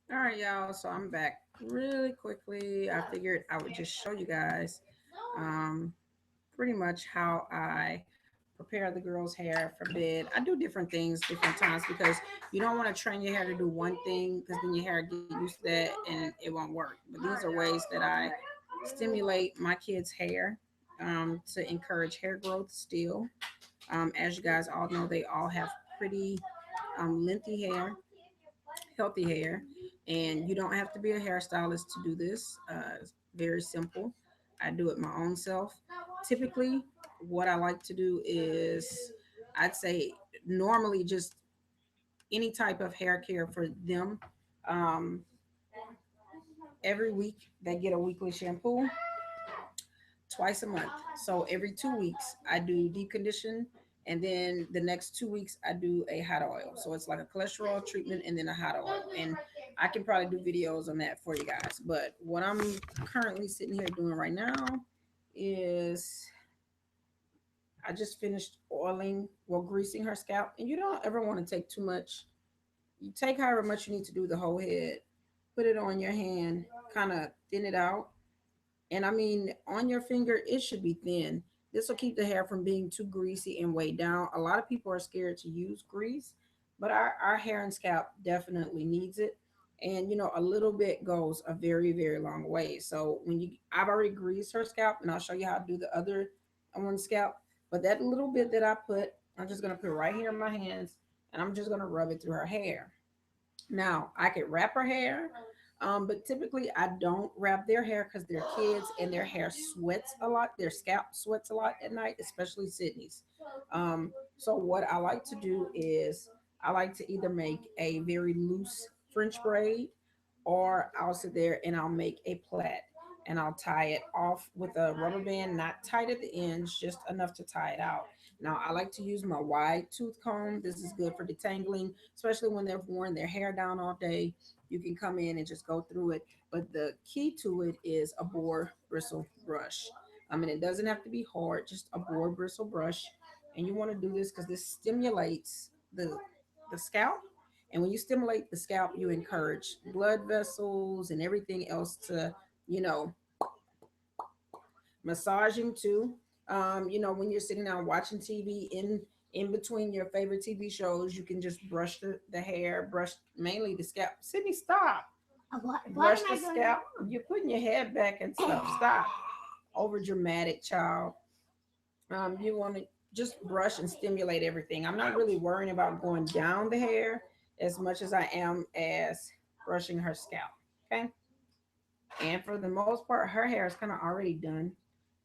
All right, y'all. So I'm back really quickly. I figured I would just show you guys um, pretty much how I prepare the girl's hair for bed. I do different things different times because you don't want to train your hair to do one thing because then your hair get used to that and it won't work. But these are ways that I stimulate my kids' hair to encourage hair growth still. As you guys all know, they all have pretty lengthy hair, healthy hair, and you don't have to be a hairstylist to do this. It's very simple. I do it my own self. Typically, what I like to do is, I'd say, normally just any type of hair care for them. Um, every week, they get a weekly shampoo twice a month. So every 2 weeks, I do deep condition, and then the next 2 weeks, I do a hot oil. So it's like a cholesterol treatment and then a hot oil. And I can probably do videos on that for you guys. But what I'm currently sitting here doing right now is I just finished oiling, well, greasing her scalp. And you don't ever want to take too much. You take however much you need to do the whole head, put it on your hand, kind of thin it out, and I mean, on your finger, it should be thin. This will keep the hair from being too greasy and weighed down. A lot of people are scared to use grease, but our hair and scalp definitely needs it. And a little bit goes a very, very long way. So I've already greased her scalp, and I'll show you how to do the other on scalp. But that little bit that I put, I'm just gonna put right here in my hands, and I'm just gonna rub it through her hair. Now, I could wrap her hair, but typically I don't wrap their hair because they're kids and their hair sweats a lot. Their scalp sweats a lot at night, especially Sydney's. So, what I like to do is I like to either make a very loose French braid, or I'll sit there and I'll make a plait and I'll tie it off with a rubber band, not tight at the ends, just enough to tie it out. Now, I like to use my wide tooth comb. This is good for detangling, especially when they've worn their hair down all day. You can come in and just go through it. But the key to it is a boar bristle brush. I mean, it doesn't have to be hard, just a boar bristle brush. And you want to do this because this stimulates the scalp. And when you stimulate the scalp, you encourage blood vessels and everything else to, you know, massaging too. When you're sitting down watching TV in between your favorite TV shows, you can just brush the hair, brush mainly the scalp. Sydney, stop. What Brush am the I going scalp. You're putting your head back and stuff. Stop. Over dramatic, child. You want to just brush and stimulate everything. I'm not really worrying about going down the hair as much as I am as brushing her scalp. Okay. And for the most part, her hair is kind of already done.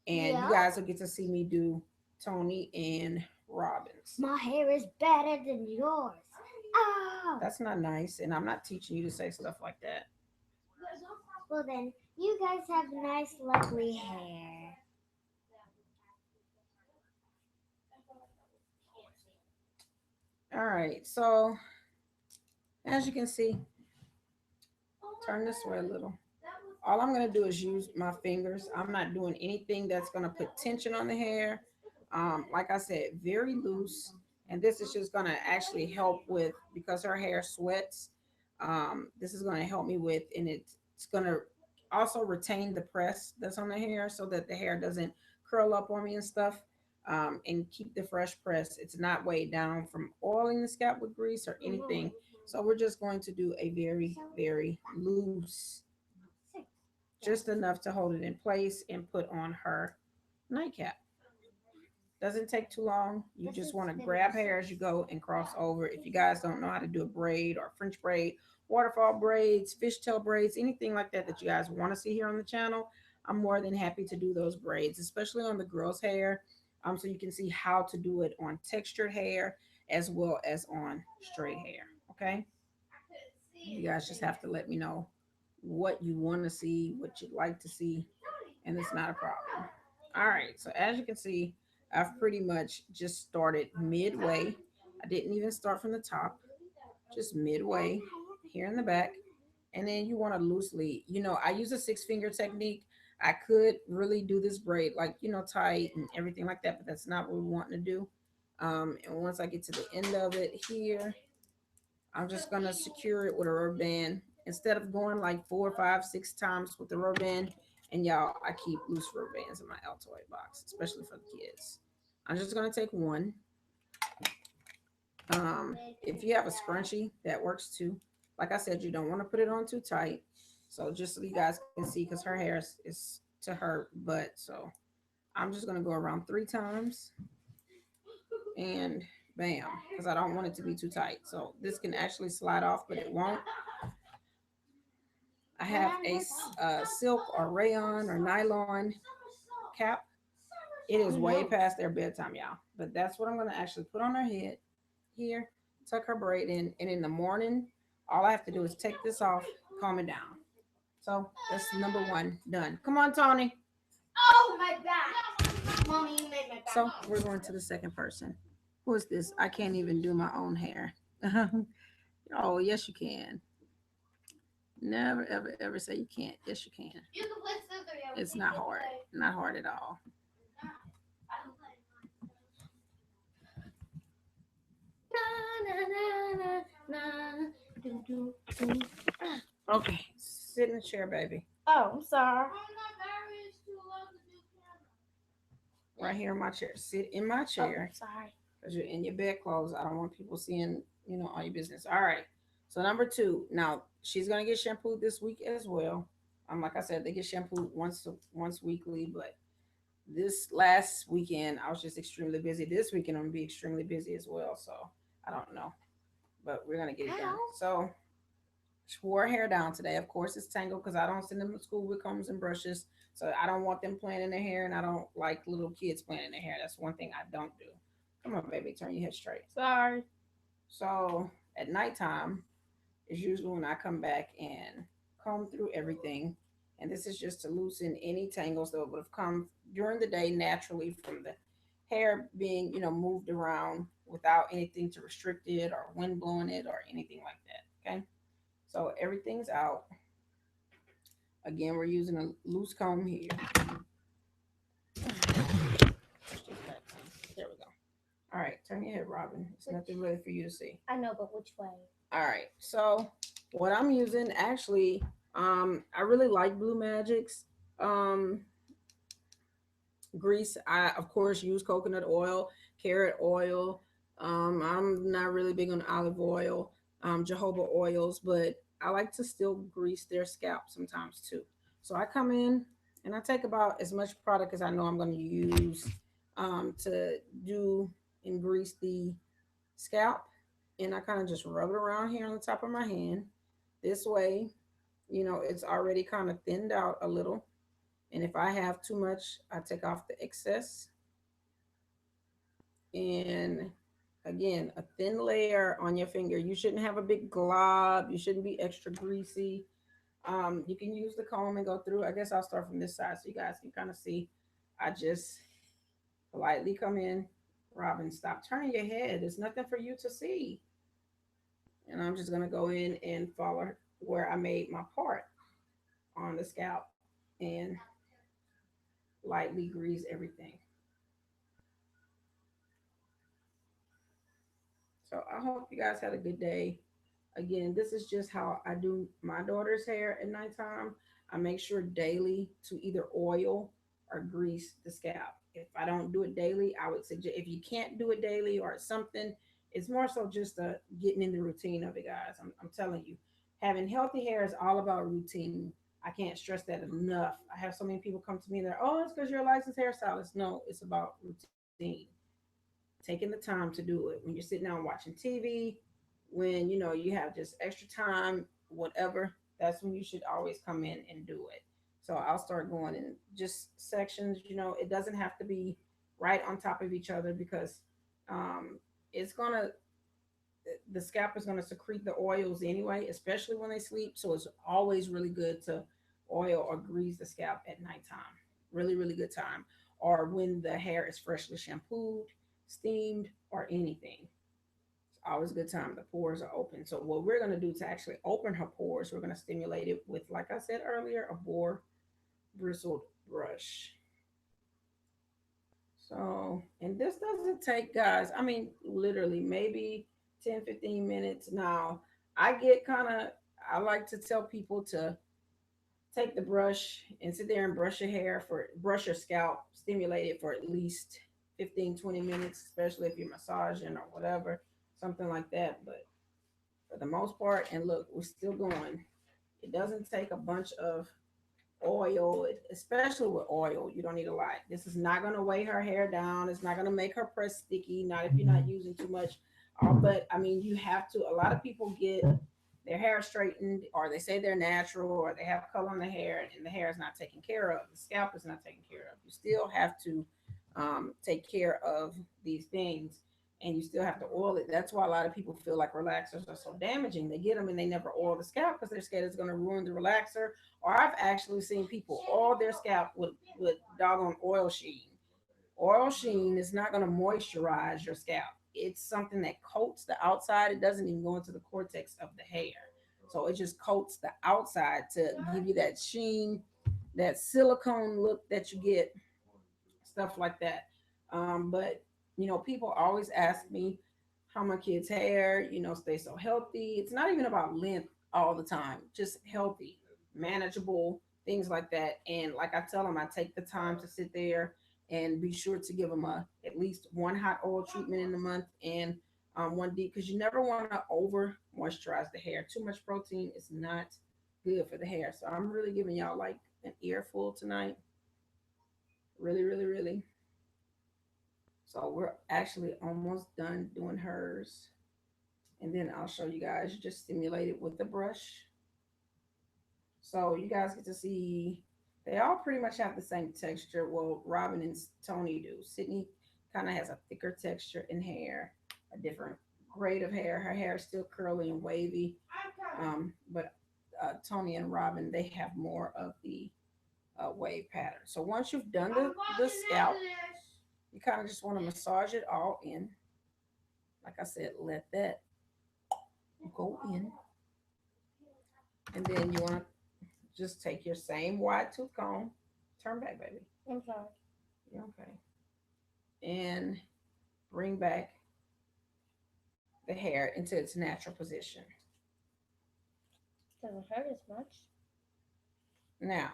And you Yeah, guys will get to see me do Tony and Robin's. my hair is better than yours. Oh, That's not nice. And I'm not teaching you to say stuff like that. well then, you guys have nice, lovely hair. All right. So as you can see, turn this way a little. All I'm going to do is use my fingers. I'm not doing anything that's going to put tension on the hair. Like I said, very loose. And this is just going to actually help with, because her hair sweats. This is going to help me with, and it's going to also retain the press that's on the hair so that the hair doesn't curl up on me and stuff. And keep the fresh press. It's not weighed down from oiling the scalp with grease or anything. So we're just going to do a very, very loose, just enough to hold it in place and put on her nightcap. Doesn't take too long. You just want to grab hair as you go and cross over. If you guys don't know how to do a braid or French braid, waterfall braids, fishtail braids, anything like that that you guys want to see here on the channel, I'm more than happy to do those braids, especially on the girls' hair. So you can see how to do it on textured hair as well as on straight hair. Okay. You guys just have to let me know what you want to see, what you'd like to see, and it's not a problem. All right, so as you can see, I've pretty much just started midway. I didn't even start from the top, just midway here in the back. And then you want to loosely, I use a six finger technique. I could really do this braid like, tight and everything like that, but that's not what we want to do. And once I get to the end of it here, I'm just gonna secure it with a rubber band instead of going like 4, 5, 6 times with the rubber band. And y'all, I keep loose rubber bands in my Altoid box, especially for the kids. I'm just gonna take one. If you have a scrunchie, that works too. Like I said, you don't want to put it on too tight. So just so you guys can see, because her hair is to her butt. So I'm just gonna go around 3 times and bam, because I don't want it to be too tight. So this can actually slide off, but it won't. I have a silk or rayon or nylon cap. It is way past their bedtime, y'all. But that's what I'm gonna actually put on her head here, tuck her braid in, and in the morning, all I have to do is take this off, calm it down. So that's number one done. Come on, Tony. Oh, my back. Mommy, you made my back. So we're going to the second person. Who is this? I can't even do my own hair. Oh, yes, you can. Never, ever, ever say you can't. Yes, you can. You can play scissors. It's not hard. Not hard at all. Okay, sit in the chair, baby. Oh, I'm sorry. Right here in my chair. Sit in my chair. Oh, sorry. Because you're in your bedclothes. I don't want people seeing, all your business. All right. So number two. Now she's gonna get shampooed this week as well. Like I said, they get shampooed once weekly, but this last weekend I was just extremely busy. This weekend I'm gonna be extremely busy as well. So I don't know. But we're gonna get it done. So she wore her hair down today. Of course, it's tangled because I don't send them to school with combs and brushes. So I don't want them playing in their hair, and I don't like little kids playing in their hair. That's one thing I don't do. Come on, baby, turn your head straight. Sorry. So at nighttime is usually when I come back and comb through everything. And this is just to loosen any tangles that would have come during the day naturally from the hair being, moved around without anything to restrict it or wind blowing it or anything like that. Okay. So everything's out. Again, we're using a loose comb here. There we go. All right, turn your head, Robin. It's nothing really for you to see. I know, but which way? All right, so what I'm using actually, I really like Blue Magic's grease. I of course use coconut oil, carrot oil. I'm not really big on olive oil, jojoba oils, but I like to still grease their scalp sometimes too. So I come in and I take about as much product as I know I'm going to use to do and grease the scalp, and I kind of just rub it around here on the top of my hand. This way, it's already kind of thinned out a little. And if I have too much, I take off the excess. And again, a thin layer on your finger. You shouldn't have a big glob. You shouldn't be extra greasy. You can use the comb and go through. I guess I'll start from this side so you guys can kind of see. I just politely come in. Robin, stop turning your head. There's nothing for you to see. And I'm just going to go in and follow where I made my part on the scalp and lightly grease everything. So I hope you guys had a good day. Again, this is just how I do my daughter's hair at nighttime. I make sure daily to either oil or grease the scalp. If I don't do it daily, I would suggest, if you can't do it daily or something, it's more so just getting in the routine of it, guys. I'm telling you, having healthy hair is all about routine. I can't stress that enough. I have so many people come to me and they're, oh, it's because you're a licensed hairstylist. No, it's about routine. Taking the time to do it when you're sitting down watching TV, when you have just extra time, whatever. That's when you should always come in and do it. So I'll start going in just sections. It doesn't have to be right on top of each other because it's gonna the scalp is gonna secrete the oils anyway, especially when they sleep. So it's always really good to oil or grease the scalp at nighttime. Really, really good time. Or when the hair is freshly shampooed, steamed, or anything. It's always a good time. The pores are open. So what we're going to do to actually open her pores, we're going to stimulate it with, like I said earlier, a boar bristled brush. So, and this doesn't take, guys, I mean, literally maybe 10, 15 minutes. Now, I get kind of, I like to tell people to take the brush and sit there and brush your scalp, stimulate it for at least 15-20 minutes, especially if you're massaging or whatever, something like that. But for the most part, and look, we're still going. It doesn't take a bunch of oil, especially with oil. You don't need a lot. This is not going to weigh her hair down. It's not going to make her press sticky, not if you're not using too much. But I mean, you have to. A lot of people get their hair straightened, or they say they're natural, or they have color in the hair, and the hair is not taken care of. The scalp is not taken care of. You still have to take care of these things, and you still have to oil it. That's why a lot of people feel like relaxers are so damaging. They get them and they never oil the scalp because they're scared it's going to ruin the relaxer. Or I've actually seen people oil their scalp with doggone oil sheen. Oil sheen is not going to moisturize your scalp. It's something that coats the outside. It doesn't even go into the cortex of the hair. So it just coats the outside to give you that sheen, that silicone look that you get, stuff like that. But people always ask me how my kids' hair, stay so healthy. It's not even about length all the time, just healthy, manageable, things like that. And like I tell them, I take the time to sit there and be sure to give them at least one hot oil treatment in the month, and one deep, because you never want to over moisturize the hair. Too much protein is not good for the hair. So I'm really giving y'all like an earful tonight. Really, really, really. So we're actually almost done doing hers. And then I'll show you guys. You just stimulate it with the brush. So you guys get to see they all pretty much have the same texture. Well, Robin and Tony do. Sydney kind of has a thicker texture in hair, a different grade of hair. Her hair is still curly and wavy. But Tony and Robin, they have more of the wave pattern. So once you've done the scalp, you kind of just want to massage it all in. Like I said, let that go in. And then you want to just take your same wide tooth comb. Turn back, baby. I'm sorry. Yeah, okay. And bring back the hair into its natural position. Doesn't hurt as much. Now,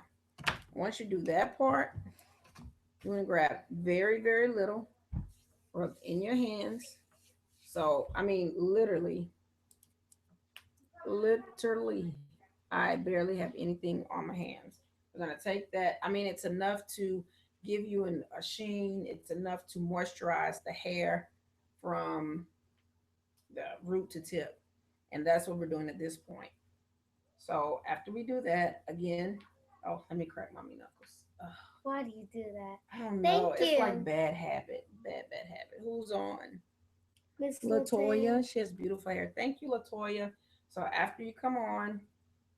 once you do that part, you want to grab very, very little, rub in your hands. So, I mean, literally, I barely have anything on my hands. We're gonna take that. I mean, it's enough to give you a sheen. It's enough to moisturize the hair from the root to tip, and that's what we're doing at this point. So after we do that, again, oh, let me crack mommy knuckles. Ugh, Why do you do that? I don't know. Thank It's you. like bad habit, bad habit. Who's on? Miss Latoya. She has beautiful hair. Thank you, Latoya. So after you come on,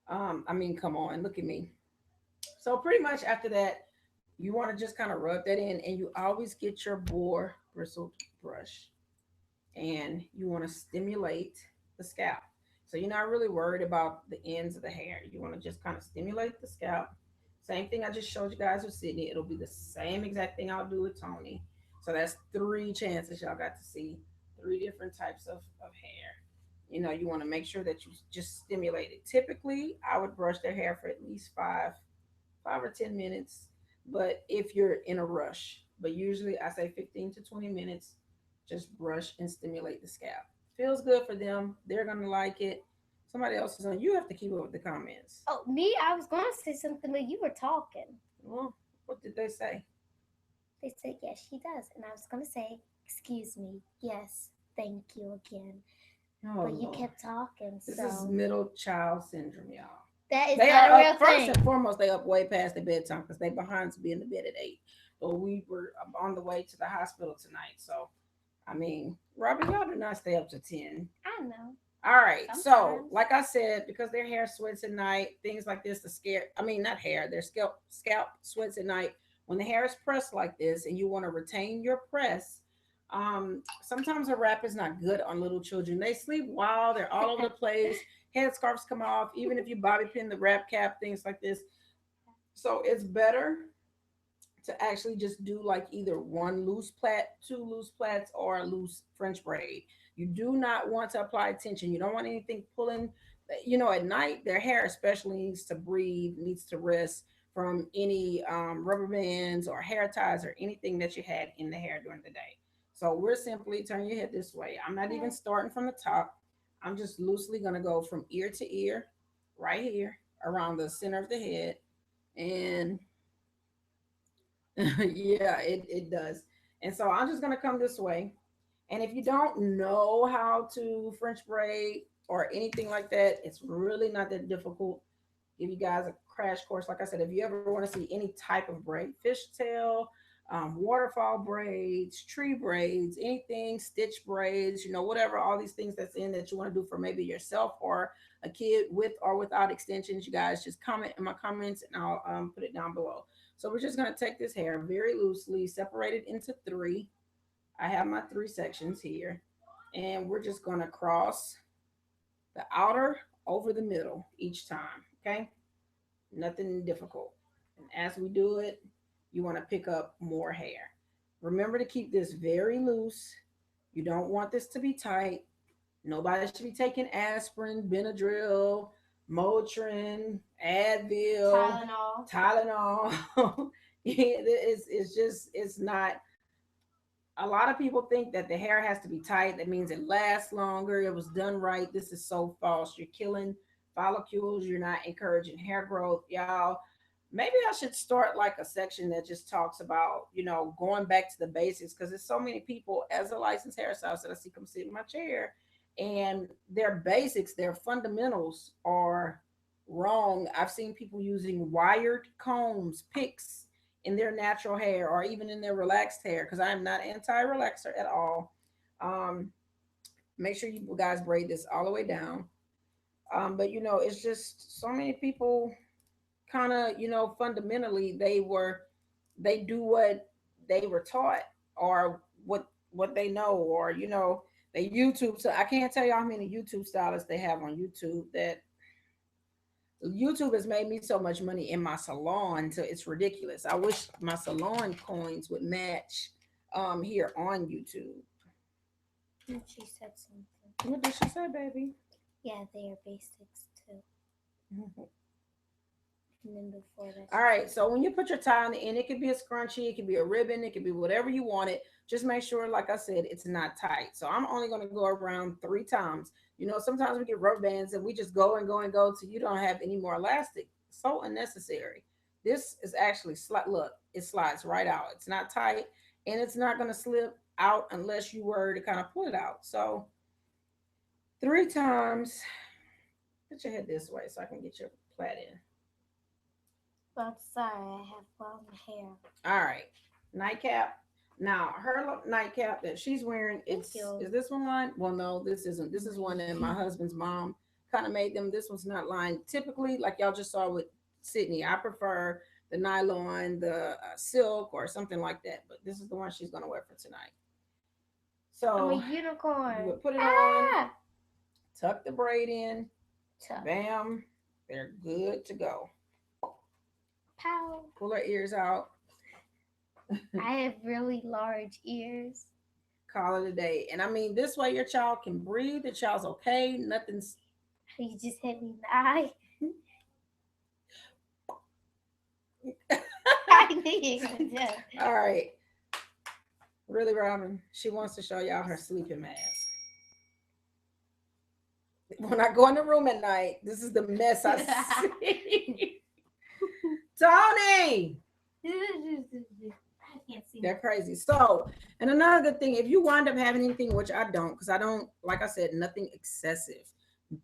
come on, look at me. So pretty much after that, you want to just kind of rub that in, and you always get your boar bristled brush, and you want to stimulate the scalp. So you're not really worried about the ends of the hair. You want to just kind of stimulate the scalp. Same thing I just showed you guys with Sydney. It'll be the same exact thing I'll do with Tony. So that's three chances y'all got to see three different types of hair. You want to make sure that you just stimulate it. Typically, I would brush their hair for at least 5 or 10 minutes. But if you're in a rush, but usually I say 15 to 20 minutes, just brush and stimulate the scalp. Feels good for them. They're gonna like it. Somebody else is on. You have to keep up with the comments. Oh, me? I was going to say something, but you were talking. Well, what did they say? They said, yes, she does. And I was going to say, excuse me. Yes, thank you again. Oh, But you Lord. kept talking, This so. is middle child syndrome, y'all. That is They not are a real up first thing. and foremost. They up way past their bedtime because they behind to be in the bed at 8. But we were on the way to the hospital tonight. So, I mean, Robin, y'all do not stay up to 10. I know. All right. So, Sometimes. like I said, because their hair sweats at night, things like this, not hair, their scalp sweats at night. When the hair is pressed like this and you want to retain your press, sometimes a wrap is not good on little children. They sleep wild, they're all over the place. Headscarves come off, even if you bobby pin the wrap cap, things like this. So it's better to actually just do like either one loose plait, two loose plaits, or a loose French braid. You do not want to apply tension. You don't want anything pulling you know, at night, their hair especially needs to breathe, needs to rest from any rubber bands or hair ties or anything that you had in the hair during the day. So we're simply turn your head this way. I'm not even starting from the top. I'm just loosely going to go from ear to ear, right here, around the center of the head. And yeah, it does. And so I'm just going to come this way. And if you don't know how to French braid or anything like that, it's really not that difficult. Give you guys a crash course. Like I said, if you ever want to see any type of braid, fishtail, waterfall braids, tree braids, anything, stitch braids, you know, whatever, all these things that's in that you want to do for maybe yourself or a kid with or without extensions, you guys just comment in my comments and I'll put it down below. So we're just going to take this hair very loosely, separate it into three. I have my three sections here, and we're just going to cross the outer over the middle each time. Okay, nothing difficult. And as we do it, you want to pick up more hair. Remember to keep this very loose. You don't want this to be tight. Nobody should be taking aspirin, Benadryl, Motrin, Advil, Tylenol. Tylenol. It's just, it's not. A lot of people think that the hair has to be tight. That means it lasts longer. It was done right. This is so false. You're killing follicles. You're not encouraging hair growth. Y'all, maybe I should start like a section that just talks about, you know, going back to the basics because there's so many people as a licensed hairstylist that I see come sit in my chair and their basics, their fundamentals are wrong. I've seen people using wired combs, picks, in their natural hair or even in their relaxed hair because I am not anti-relaxer at all. Um, Make sure you guys braid this all the way down. But you know, it's just so many people kind of, you know, fundamentally they do what they were taught or what they know or you know they YouTube. So I can't tell you how many YouTube stylists they have on YouTube that YouTube has made me so much money in my salon so it's ridiculous. I wish my salon coins would match here on YouTube. And she said something. What did she say, baby? Yeah, they are basics too. And then before that. All right, so when you put your tie on the end, it could be a scrunchie, it could be a ribbon, it could be whatever you want it. Just make sure, like I said, it's not tight. So I'm only going to go around three times. You know, sometimes we get rubber bands and we just go and go and go till you don't have any more elastic. So unnecessary. This is actually look, it slides right out. It's not tight and it's not going to slip out unless you were to kind of pull it out. So three times. Put your head this way so I can get your plait in. But sorry, I have long hair. All right, nightcap. Now her nightcap that she's wearing, it's is this one lined? Well, no, this isn't. This is one that my husband's mom kind of made them. This one's not lined. Typically, like y'all just saw with Sydney, I prefer the nylon, the silk, or something like that. But this is the one she's gonna wear for tonight. I'm So a unicorn. you would put it on, tuck the braid in, Tough. bam, they're good to go. Pow. Pull her ears out. I have really large ears. Call it a day. And I mean, this way your child can breathe. The child's okay. Nothing's. You just hit me in the eye. I knew you were gonna do it. All right. Really, Robin? She wants to show y'all her sleeping mask. When I go in the room at night, this is the mess I see. Tony! I can't see. They're crazy. So, and another good thing, if you wind up having anything, which I don't, because I don't, like I said, nothing excessive.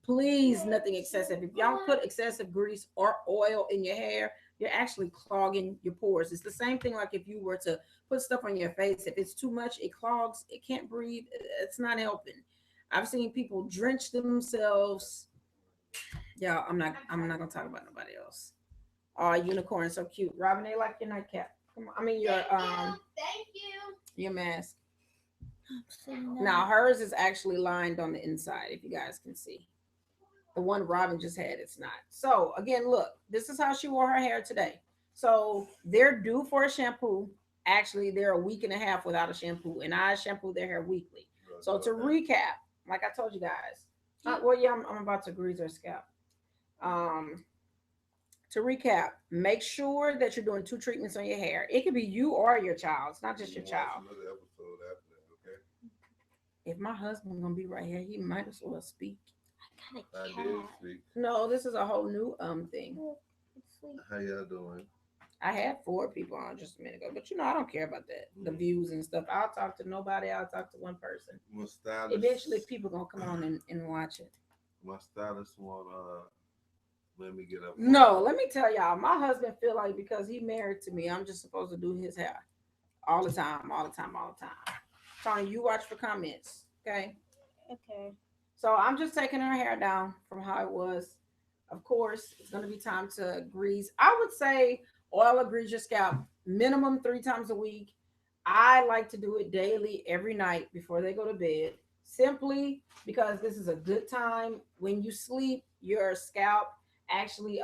Please, nothing excessive. If y'all put excessive grease or oil in your hair, you're actually clogging your pores. It's the same thing like if you were to put stuff on your face. If it's too much, it clogs, it can't breathe. It's not helping. I've seen people drench themselves. Yeah, I'm not gonna talk about nobody else. Oh, unicorn, so cute. Robin, they like your nightcap. Come on. I mean your Thank you. your mask. Now hers is actually lined on the inside, if you guys can see. The one Robin just had, it's not. So again, look, this is how she wore her hair today. So they're due for a shampoo. Actually, they're a week and a half without a shampoo, and I shampoo their hair weekly. So to recap, like I told you guys, Well, yeah, I'm about to grease her scalp. Um, to recap, make sure that you're doing 2 treatments on your hair. It could be you or your child. It's not just your child. Another episode after that, okay? If my husband gonna be right here, he might as well speak. I I got a did cat. speak. No, this is a whole new thing. Look, it's sleep. How y'all doing? I had 4 people on just a minute ago, but I don't care about that. The views and stuff. I'll talk to nobody. I'll talk to one person. My stylist. Eventually, people gonna come on and watch it. My stylist want let me get up. No, let me tell y'all. My husband feel like because he married to me, I'm just supposed to do his hair all the time, all the time, all the time. Tony, you watch for comments, okay? Okay. So I'm just taking her hair down from how it was. Of course, it's going to be time to grease. I would say oil or grease your scalp minimum 3 times a week. I like to do it daily, every night before they go to bed, simply because this is a good time. When you sleep, your scalp actually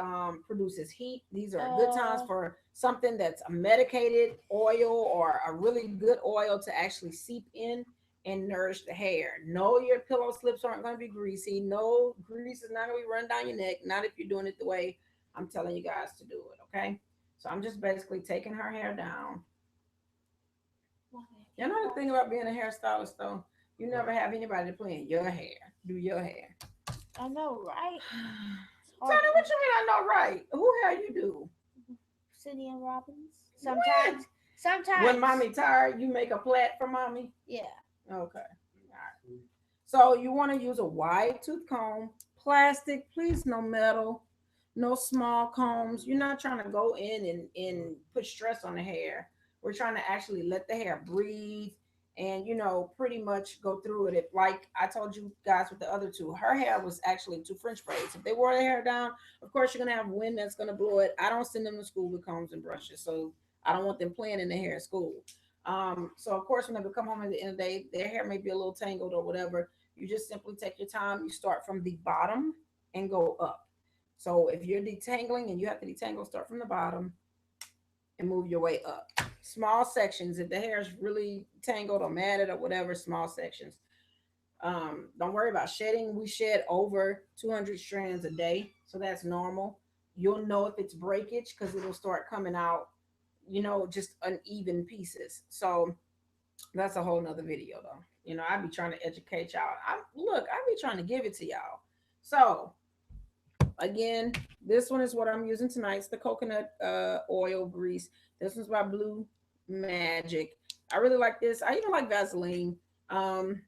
produces heat. These are good times for something that's a medicated oil or a really good oil to actually seep in and nourish the hair. No, your pillow slips aren't going to be greasy. No, grease is not going to be running down your neck. Not if you're doing it the way I'm telling you guys to do it. Okay. So I'm just basically taking her hair down. You know the thing about being a hairstylist though, you never have anybody to plan your hair, do your hair. I know, right? Tony, what you mean I know right? Who hair you do? Cindy and Robbins. When? Sometimes. When mommy tired, you make a plait for mommy? Yeah. Okay. All right. So you want to use a wide tooth comb, plastic, please no metal, no small combs. You're not trying to go in and put stress on the hair. We're trying to actually let the hair breathe and pretty much go through it. If, like I told you guys with the other two, her hair was actually 2 French braids. If they wore their hair down, of course you're gonna have wind that's gonna blow it. I don't send them to school with combs and brushes, so I don't want them playing in their hair at school. So of course when they come home at the end of the day, their hair may be a little tangled or whatever. You just simply take your time. You start from the bottom and go up. So if you're detangling and you have to detangle, start from the bottom and move your way up. Small sections. If the hair is really tangled or matted or whatever, small sections. Don't worry about shedding. We shed over 200 strands a day, so that's normal. You'll know if it's breakage because it'll start coming out, just uneven pieces. So that's a whole nother video though. I be trying to educate y'all. I be trying to give it to y'all. So again, this one is what I'm using tonight. It's the coconut oil grease. This one's by Blue Magic. I really like this. I even like Vaseline. I'm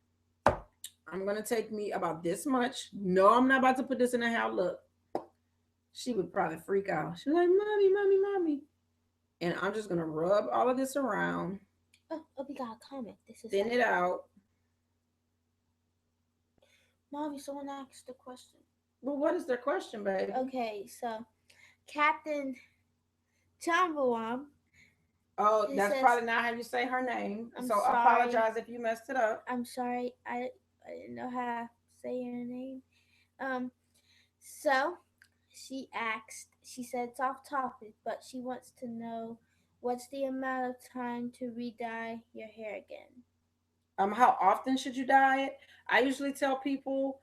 gonna take me about this much. No, I'm not about to put this in her hair. Look, she would probably freak out. She's like, "Mommy, mommy, mommy," and I'm just gonna rub all of this around. Oh, we got a comment. This is Thin it out. Mommy, someone asked a question. Well, what is their question, baby? Okay, so Captain Timberwolf. Oh, It that's says- probably not how you say her name. I'm So sorry. apologize if you messed it up. I'm sorry, I didn't know how to say her name. So she asked. She said it's off topic, but she wants to know what's the amount of time to re-dye your hair again. How often should you dye it? I usually tell people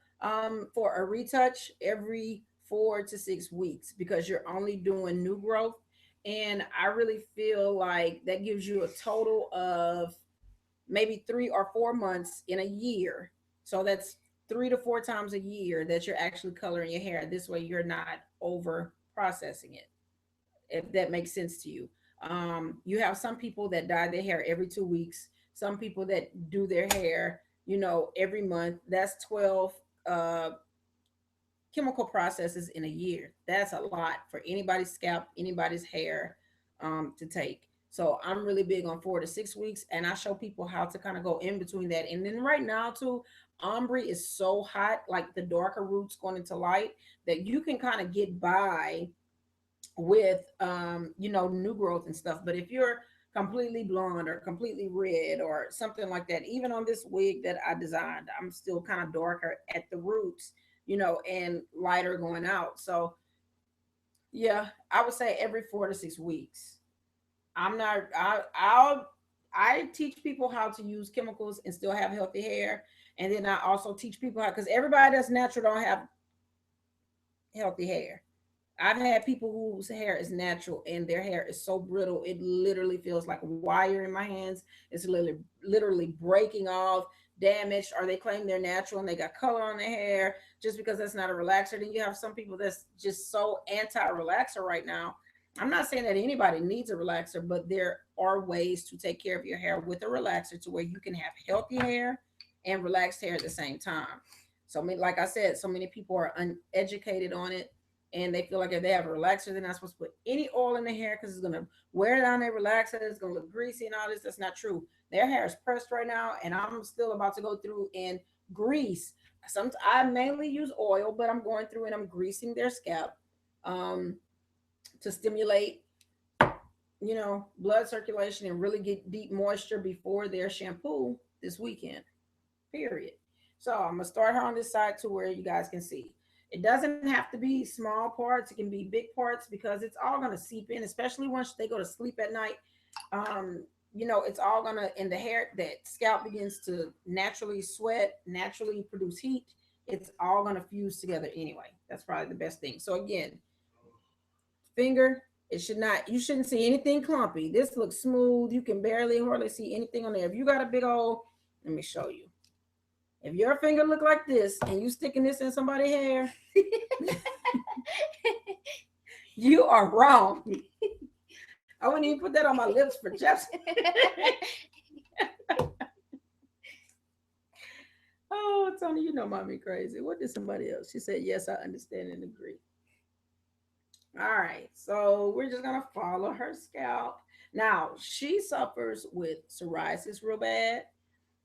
for a retouch every 4 to 6 weeks because you're only doing new growth. And I really feel like that gives you a total of maybe 3 or 4 months in a year. So that's 3 to 4 times a year that you're actually coloring your hair. This way you're not over processing it, if that makes sense to you. You have some people that dye their hair every 2 weeks, some people that do their hair, every month. That's 12 chemical processes in a year. That's a lot for anybody's scalp, anybody's hair to take. So I'm really big on 4 to 6 weeks, and I show people how to kind of go in between that. And then right now too, ombre is so hot, like the darker roots going into light, that you can kind of get by with new growth and stuff. But if you're completely blonde or completely red or something like that, even on this wig that I designed, I'm still kind of darker at the roots, and lighter going out. So yeah, I would say every 4 to 6 weeks. I'm not I teach people how to use chemicals and still have healthy hair. And then I also teach people how, because everybody that's natural don't have healthy hair. I've had people whose hair is natural and their hair is so brittle it literally feels like wire in my hands. It's literally breaking off, damaged, or they claim they're natural and they got color on their hair just because that's not a relaxer. Then you have some people that's just so anti-relaxer right now. I'm not saying that anybody needs a relaxer, but there are ways to take care of your hair with a relaxer to where you can have healthy hair and relaxed hair at the same time. So, like I said, so many people are uneducated on it and they feel like if they have a relaxer, they're not supposed to put any oil in their hair because it's gonna wear down their relaxer. It's gonna look greasy and all this. That's not true. Their hair is pressed right now, and I'm still about to go through and grease. Some I mainly use oil, but I'm going through and I'm greasing their scalp um, to stimulate, blood circulation and really get deep moisture before their shampoo this weekend. Period. So I'm gonna start her on this side to where you guys can see. It doesn't have to be small parts. It can be big parts because it's all gonna seep in, especially once they go to sleep at night. It's all gonna in the hair that scalp begins to naturally sweat, naturally produce heat. It's all gonna fuse together anyway. That's probably the best thing. So again, finger. It should not. You shouldn't see anything clumpy. This looks smooth. You can barely hardly see anything on there. If you got a big old, let me show you. If your finger look like this and you sticking this in somebody's hair, you are wrong. I wouldn't even put that on my lips for Jeff's. Oh, Tony, you know mommy crazy. What did somebody else? She said, yes, I understand and agree. All right, so we're just gonna follow her scalp. Now, she suffers with psoriasis real bad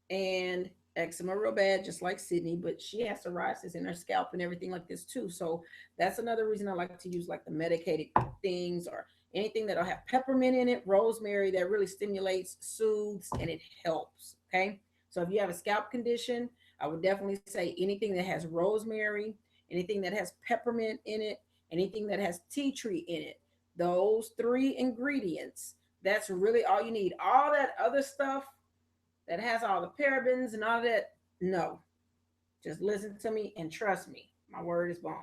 and eczema real bad, just like Sydney, but she has psoriasis in her scalp and everything like this too. So that's another reason I like to use like the medicated things or anything that'll have peppermint in it, rosemary that really stimulates, soothes, and it helps. Okay. So if you have a scalp condition, I would definitely say anything that has rosemary, anything that has peppermint in it, anything that has tea tree in it. Those three ingredients, that's really all you need. All that other stuff that has all the parabens and all that. No, just listen to me and trust me. My word is bond.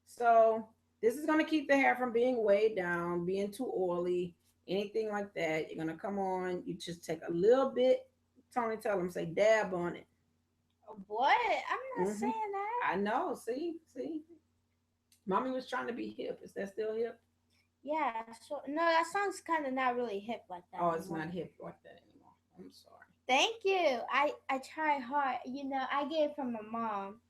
So this is going to keep the hair from being weighed down, being too oily, anything like that. You're going to come on. You just take a little bit. Tony, tell them, say dab on it. What? I'm not saying that. I know. See. Mommy was trying to be hip. Is that still hip? Yeah. So no, that sounds kind of not really hip like that. Oh, it's not hip like that anymore. I'm sorry. Thank you. I try hard. I get it from my mom.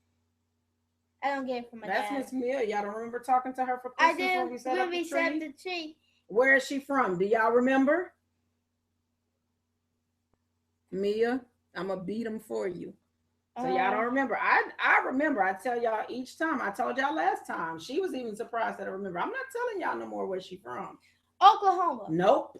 I don't get it from my dad. That's Miss Mia. Y'all don't remember talking to her for Christmas when we set up the tree? the tree. Where is she from? Do y'all remember? Mia, I'm going to beat them for you. So y'all don't remember. I remember. I tell y'all each time. I told y'all last time. She was even surprised that I remember. I'm not telling y'all no more where she from. Oklahoma. Nope.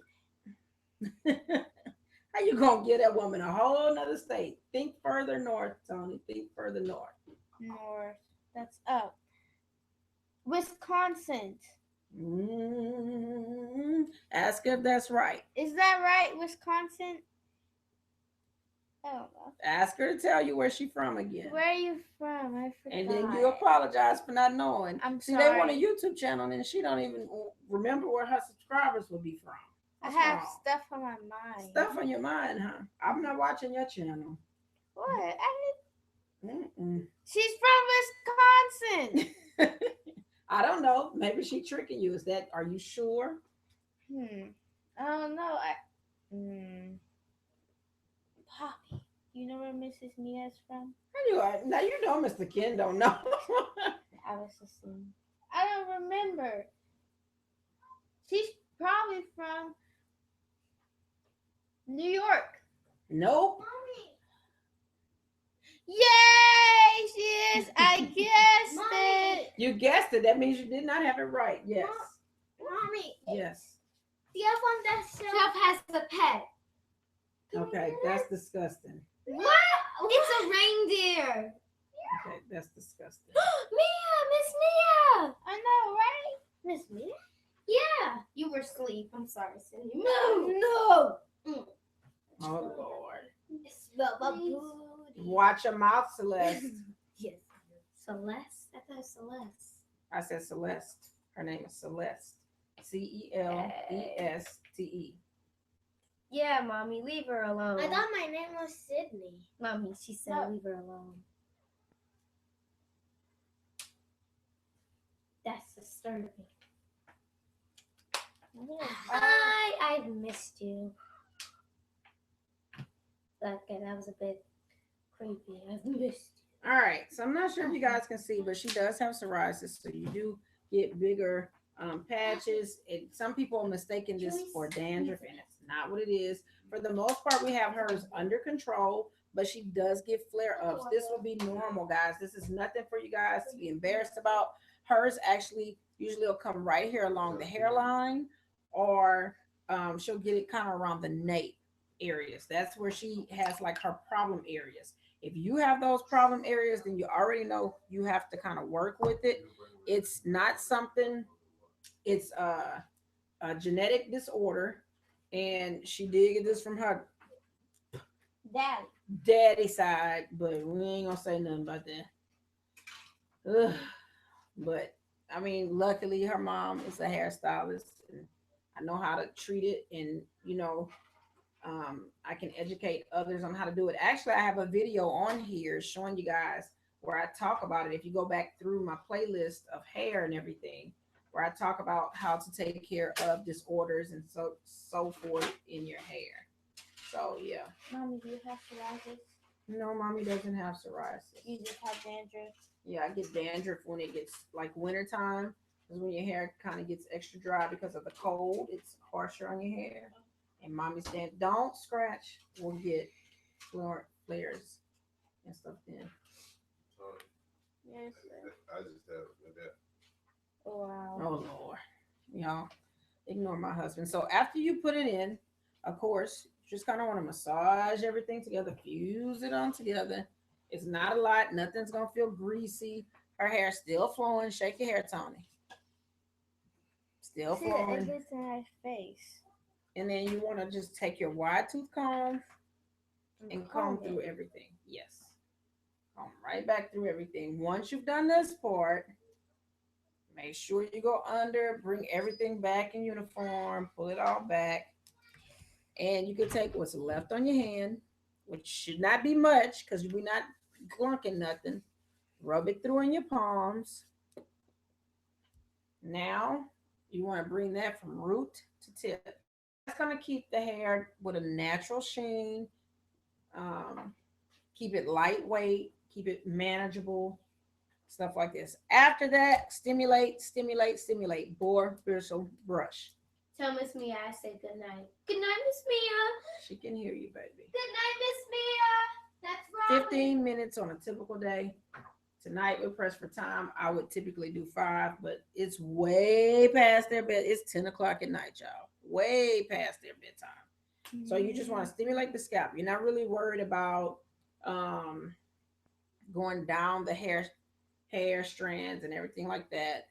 How you going to get that woman a whole nother state? Think further north, Tony. Think further north. North. That's up. Wisconsin. Ask if that's right. Is that right, Wisconsin? I don't know. Ask her to tell you where she from again. Where are you from? I forgot. And then you apologize for not knowing. I'm See, sorry. they want a YouTube channel and she don't even remember where her subscribers will be from. What's I have wrong? stuff on my mind. Stuff on your mind, huh? I'm not watching your channel. What? Mm-mm. She's from Wisconsin. I don't know. Maybe she tricking you. Are you sure? I don't know. Poppy. You know where Mrs. Mia is from? Now you know Mr. Ken don't know. I was assuming. I don't remember. She's probably from New York. Nope. Mommy. Yay! She is. I guessed it. You guessed it. That means you did not have it right. Yes. Mommy. Yes. The elf on that shelf has a pet. Okay, that's disgusting. What? It's a reindeer. Okay, that's disgusting. Mia, Miss Mia. I know, right? Miss Mia? Yeah. You were asleep. I'm sorry, Cindy. No. Oh Lord. It's the booty. Watch your mouth, Celeste. Yes. Celeste? I thought Celeste. I said Celeste. Her name is Celeste. Celeste. Yeah, mommy, leave her alone. I thought my name was Sydney. Mommy, she said No. leave her alone. That's disturbing. I've missed you. Okay, that was a bit creepy. I've missed All right, so I'm not sure if you guys can see, but she does have psoriasis, so you do get bigger patches. Some people are mistaking this for dandruff, and it's not what it is. For the most part, we have hers under control, but she does get flare-ups. This will be normal, guys. This is nothing for you guys to be embarrassed about. Hers actually usually will come right here along the hairline, or she'll get it kind of around the nape areas. That's where she has like her problem areas. If you have those problem areas, then you already know you have to kind of work with it. It's not something, it's a genetic disorder, and she did get this from her Daddy. daddy side, but we ain't gonna say nothing about that. Ugh. But I mean, luckily her mom is a hairstylist, and I know how to treat it, and I can educate others on how to do it. Actually, I have a video on here showing you guys where I talk about it. If you go back through my playlist of hair and everything, where I talk about how to take care of disorders and so forth in your hair. So yeah. Mommy, do you have psoriasis? No, mommy doesn't have psoriasis. You just have dandruff? Yeah, I get dandruff when it gets like wintertime. Because when your hair kind of gets extra dry because of the cold, it's harsher on your hair. And mommy's saying, don't scratch. We'll get flares and stuff then. Yes, sir. I just have that. Oh, wow. Oh, Lord. Ignore my husband. So after you put it in, of course, you just kind of want to massage everything together, fuse it on together. It's not a lot. Nothing's going to feel greasy. Her hair's still flowing. Shake your hair, Tony. Still See the flowing. edges in her face. And then you want to just take your wide tooth comb and comb through everything. Yes. Comb right back through everything. Once you've done this part, make sure you go under, bring everything back in uniform, pull it all back. And you can take what's left on your hand, which should not be much because we're not glunking nothing. Rub it through in your palms. Now, you want to bring that from root to tip. That's going to keep the hair with a natural sheen. Keep it lightweight, keep it manageable, stuff like this. After that, stimulate. Bore, bristle, brush. Tell Miss Mia I said good night. Good night, Miss Mia. She can hear you, baby. Good night, Miss Mia. That's right. 15 minutes on a typical day. Tonight we're pressed for time. I would typically do 5, but it's way past their bed. It's 10 o'clock at night, y'all. Way past their bedtime. So you just want to stimulate the scalp. You're not really worried about going down the hair strands and everything like that.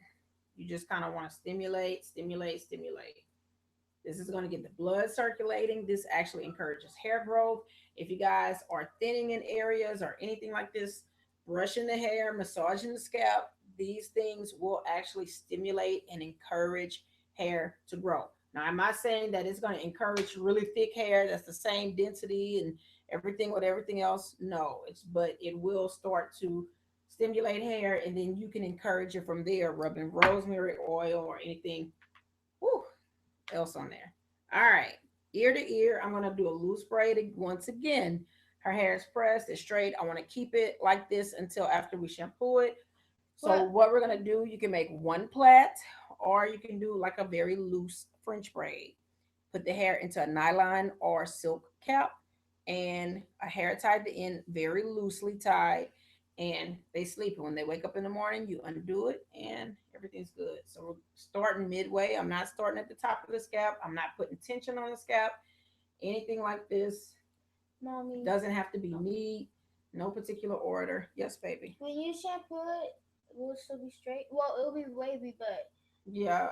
You just kind of want to stimulate. This is going to get the blood circulating. This actually encourages hair growth. If you guys are thinning in areas or anything like this, brushing the hair, massaging the scalp, these things will actually stimulate and encourage hair to grow. Now, I'm not saying that it's going to encourage really thick hair that's the same density and everything with everything else. No, but it will start to stimulate hair, and then you can encourage it from there, rubbing rosemary oil or anything else on there. All right, ear to ear, I'm going to do a loose braid once again. Her hair is pressed, it's straight. I want to keep it like this until after we shampoo it. So what we're going to do, you can make one plait, or you can do like a very loose French braid. Put the hair into a nylon or silk cap, and a hair tied the end, very loosely tied, and they sleep. And when they wake up in the morning, you undo it and everything's good. So we're starting midway. I'm not starting at the top of the scalp. I'm not putting tension on the scalp. Anything like this. Mommy. Doesn't have to be neat. No particular order. Yes, baby. When you shampoo it, will it still be straight? Well, it'll be wavy, but yeah,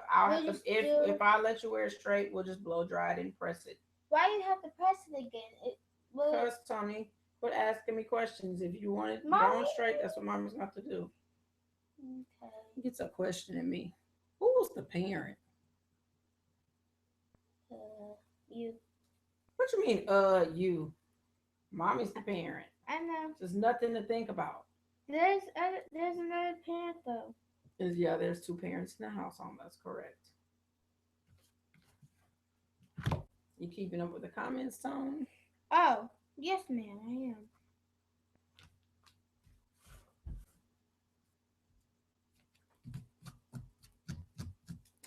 if I let you wear it straight, we'll just blow dry it and press it. Why do you have to press it again? Because Tony, Quit asking me questions. If you want it Mommy. going straight, that's what Mommy's got to do. Okay. He gets a question at me. Who's the parent? You. What you mean, you? Mommy's the parent. I know. There's nothing to think about. There's another parent though. Yeah, there's two parents in the household. That's correct. You keeping up with the comments, Tone? Oh, yes, ma'am, I am.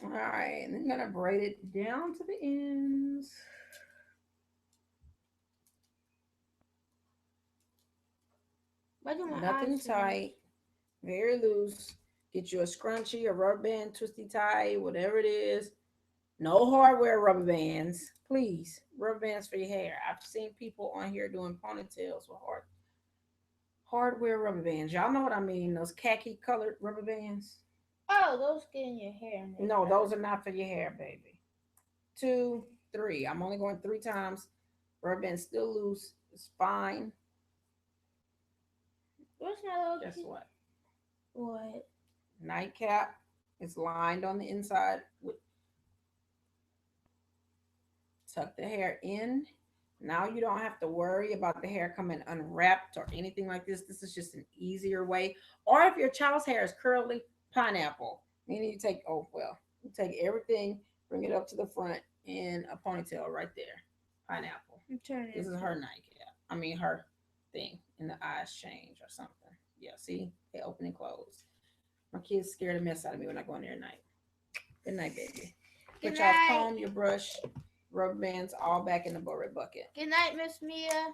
All right, and then I'm gonna braid it down to the ends. Why do my Nothing eyes tight, very loose. Get you a scrunchie, a rubber band, twisty tie, whatever it is. No hardware rubber bands, please. Rubber bands for your hair. I've seen people on here doing ponytails with hardware rubber bands. Y'all know what I mean? Those khaki colored rubber bands. Oh, those get in your hair. And they No, hurt. those are not for your hair, baby. 2, 3. I'm only going 3 times. Rubber band's still loose. It's fine. Where's my little Guess kid? what? What? Nightcap is lined on the inside with tuck the hair in. Now you don't have to worry about the hair coming unwrapped or anything like this. This is just an easier way. Or if your child's hair is curly, pineapple. Meaning you take, you take everything, bring it up to the front in a ponytail right there. Pineapple. I'm turning. This is her nightcap. I mean her thing. And the eyes change or something. Yeah, see? They open and close. My kids scare the mess out of me when I go in there at night. Good night, baby. Good Put y'all's night. comb, your brush, rubber bands all back in the bullet bucket. Good night, Miss Mia.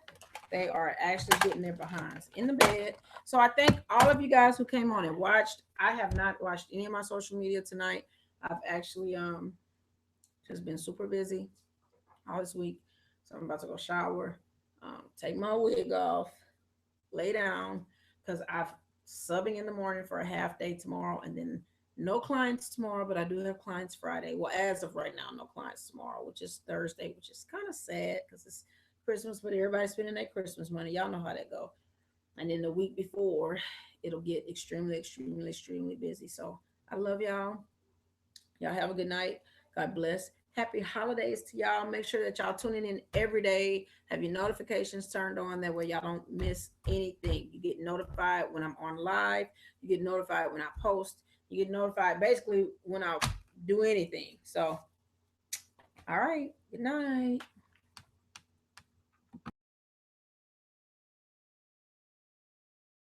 They are actually getting their behinds in the bed. So I thank all of you guys who came on and watched. I have not watched any of my social media tonight. I've actually just been super busy all this week. So I'm about to go shower, take my wig off, lay down, because I've subbing in the morning for a half day tomorrow, and then no clients tomorrow, but I do have clients Friday. Well, as of right now, no clients tomorrow, which is Thursday, which is kind of sad because it's Christmas, but everybody's spending their Christmas money. Y'all know how that go. And then the week before, it'll get extremely, extremely, extremely busy. So I love y'all. Y'all have a good night. God bless. Happy holidays to y'all. Make sure that y'all tuning in every day. Have your notifications turned on. That way y'all don't miss anything. You get notified when I'm on live. You get notified when I post. You get notified basically when I do anything. So, all right. Good night.